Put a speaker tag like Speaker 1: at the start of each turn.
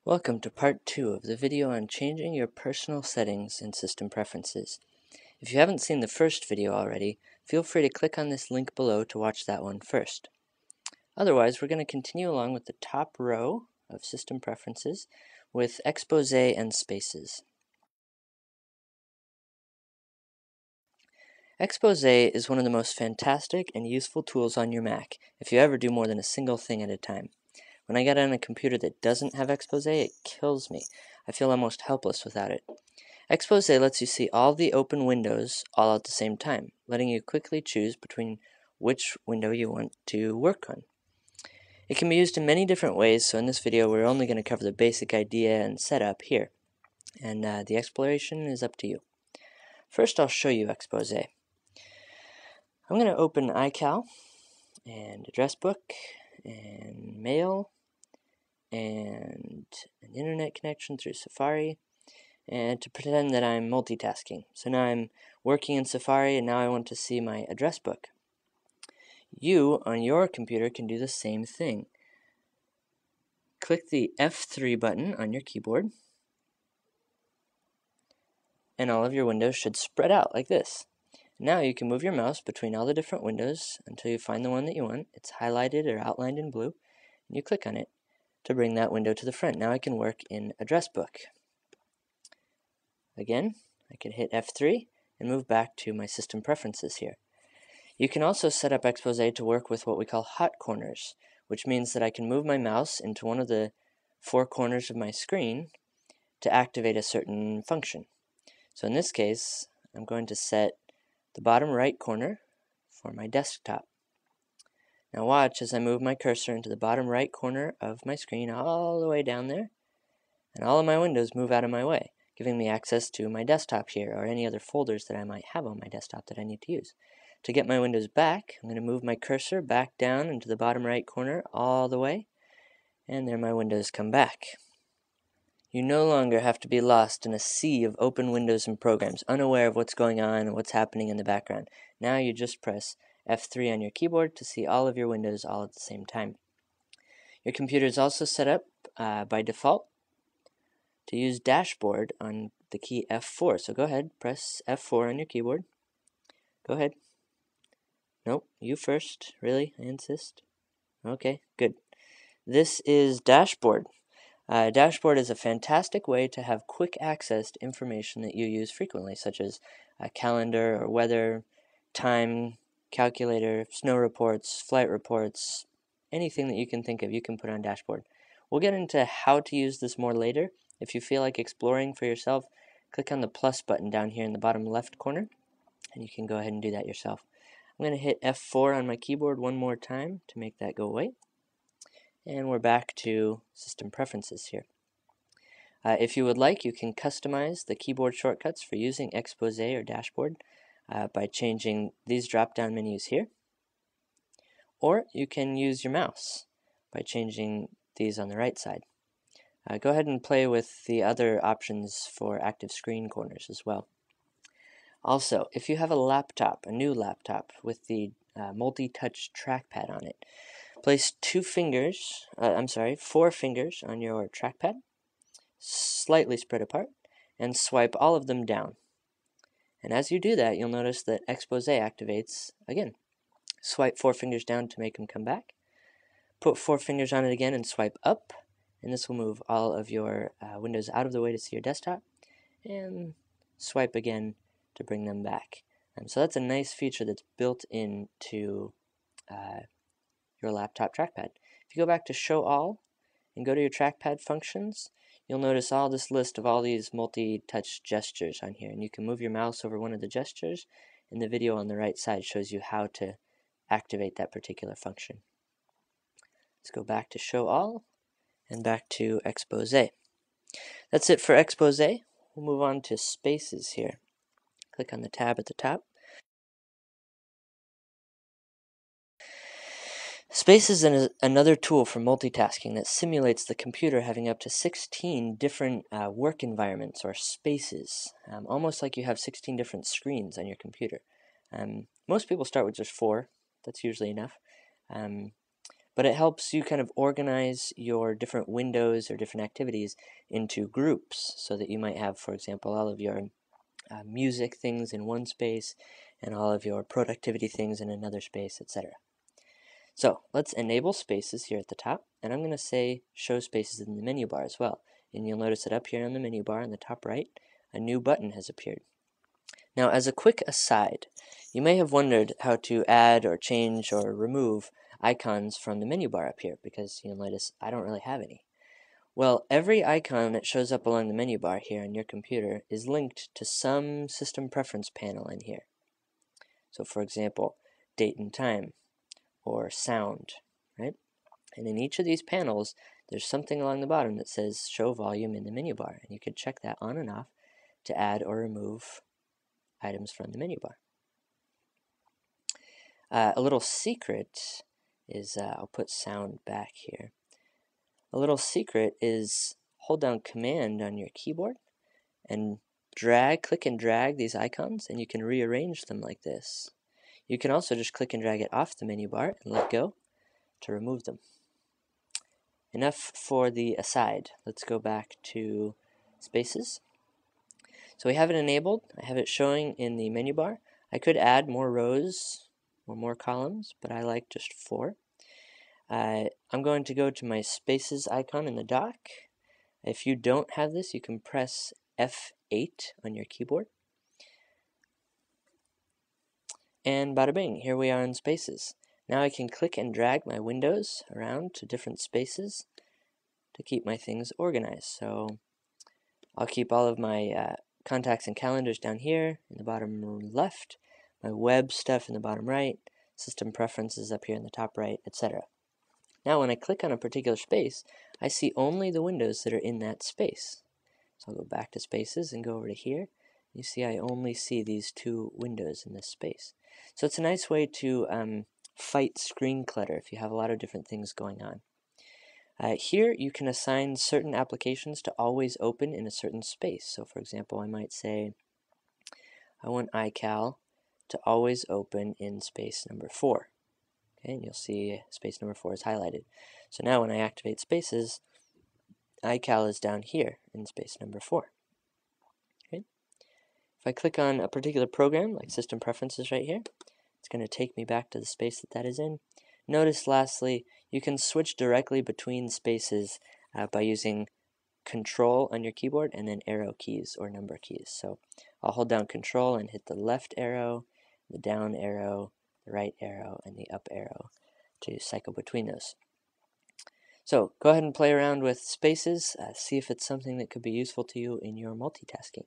Speaker 1: Welcome to part 2 of the video on changing your personal settings in system preferences. If you haven't seen the first video already, feel free to click on this link below to watch that one first. Otherwise, we're going to continue along with the top row of system preferences with expose and spaces. Expose is one of the most fantastic and useful tools on your Mac if you ever do more than a single thing at a time. When I get on a computer that doesn't have expose, it kills me. I feel almost helpless without it. Expose lets you see all the open windows all at the same time, letting you quickly choose between which window you want to work on. It can be used in many different ways, so in this video we're only going to cover the basic idea and setup here, and the exploration is up to you. First I'll show you expose. I'm going to open iCal and address book and mail and an internet connection through Safari, and to pretend that I'm multitasking. So now I'm working in Safari and now I want to see my address book. You on your computer can do the same thing. Click the F3 button on your keyboard and all of your windows should spread out like this. Now you can move your mouse between all the different windows until you find the one that you want. It's highlighted or outlined in blue, and you click on it to bring that window to the front. Now I can work in address book. Again, I can hit F3 and move back to my system preferences here. You can also set up expose to work with what we call hot corners, which means that I can move my mouse into one of the 4 corners of my screen to activate a certain function. So in this case, I'm going to set the bottom right corner for my desktop. Now watch as I move my cursor into the bottom right corner of my screen all the way down there, and all of my windows move out of my way, giving me access to my desktop here or any other folders that I might have on my desktop that I need to use. To get my windows back, I'm going to move my cursor back down into the bottom right corner all the way, and there my windows come back. You no longer have to be lost in a sea of open windows and programs, unaware of what's going on and what's happening in the background. Now you just press F3 on your keyboard to see all of your windows all at the same time. Your computer is also set up by default to use dashboard on the key F4. So go ahead, press F4 on your keyboard. Go ahead. Nope, you first. Really? I insist. Okay, good. This is dashboard. Dashboard is a fantastic way to have quick access to information that you use frequently, such as a calendar or weather, time, calculator, snow reports, flight reports, anything that you can think of you can put on dashboard. We'll get into how to use this more later. If you feel like exploring for yourself, click on the plus button down here in the bottom left corner, and you can go ahead and do that yourself. I'm going to hit F4 on my keyboard one more time to make that go away. And we're back to system preferences here. If you would like, you can customize the keyboard shortcuts for using expose or dashboard by changing these drop-down menus here. Or you can use your mouse by changing these on the right side. Go ahead and play with the other options for active screen corners as well. Also, if you have a laptop, a new laptop with the multi-touch trackpad on it, place 4 fingers on your trackpad, slightly spread apart, and swipe all of them down. And as you do that, you'll notice that expose activates again. Swipe 4 fingers down to make them come back. Put 4 fingers on it again and swipe up, and this will move all of your windows out of the way to see your desktop, and swipe again to bring them back. So that's a nice feature that's built into your laptop trackpad. If you go back to Show All and go to your trackpad functions, you'll notice all this list of all these multi-touch gestures on here, and you can move your mouse over one of the gestures, and the video on the right side shows you how to activate that particular function. Let's go back to Show All and back to expose. That's it for expose. We'll move on to spaces here. Click on the tab at the top. Spaces is another tool for multitasking that simulates the computer having up to 16 different work environments or spaces, almost like you have 16 different screens on your computer. Most people start with just 4. That's usually enough. But it helps you kind of organize your different windows or different activities into groups so that you might have, for example, all of your music things in one space and all of your productivity things in another space, etc. So let's enable spaces here at the top, and I'm going to say show spaces in the menu bar as well. And you'll notice that up here on the menu bar in the top right, a new button has appeared. Now, as a quick aside, you may have wondered how to add or change or remove icons from the menu bar up here, because you'll notice I don't really have any. Well, every icon that shows up along the menu bar here on your computer is linked to some system preference panel in here. So for example, date and time, or sound, right? And in each of these panels, there's something along the bottom that says show volume in the menu bar, and you can check that on and off to add or remove items from the menu bar. A little secret is, I'll put sound back here. A little secret is hold down Command on your keyboard and click and drag these icons, and you can rearrange them like this. You can also just click and drag it off the menu bar and let go to remove them. Enough for the aside. Let's go back to spaces. So we have it enabled. I have it showing in the menu bar. I could add more rows or more columns, but I like just 4. I'm going to go to my spaces icon in the dock. If you don't have this, you can press F8 on your keyboard. And bada bing, here we are in spaces. Now I can click and drag my windows around to different spaces to keep my things organized. So I'll keep all of my contacts and calendars down here in the bottom left, my web stuff in the bottom right, system preferences up here in the top right, etc. Now when I click on a particular space, I see only the windows that are in that space. So I'll go back to spaces and go over to here. You see I only see these 2 windows in this space. So it's a nice way to fight screen clutter if you have a lot of different things going on. Here you can assign certain applications to always open in a certain space. So for example, I might say I want iCal to always open in space number 4. Okay, and you'll see space number 4 is highlighted. So now when I activate spaces, iCal is down here in space number 4. Okay. If I click on a particular program, like System Preferences right here, it's going to take me back to the space that is in. Notice lastly, you can switch directly between spaces by using Control on your keyboard and then arrow keys or number keys. So I'll hold down Control and hit the left arrow, the down arrow, the right arrow, and the up arrow to cycle between those. So go ahead and play around with spaces, see if it's something that could be useful to you in your multitasking.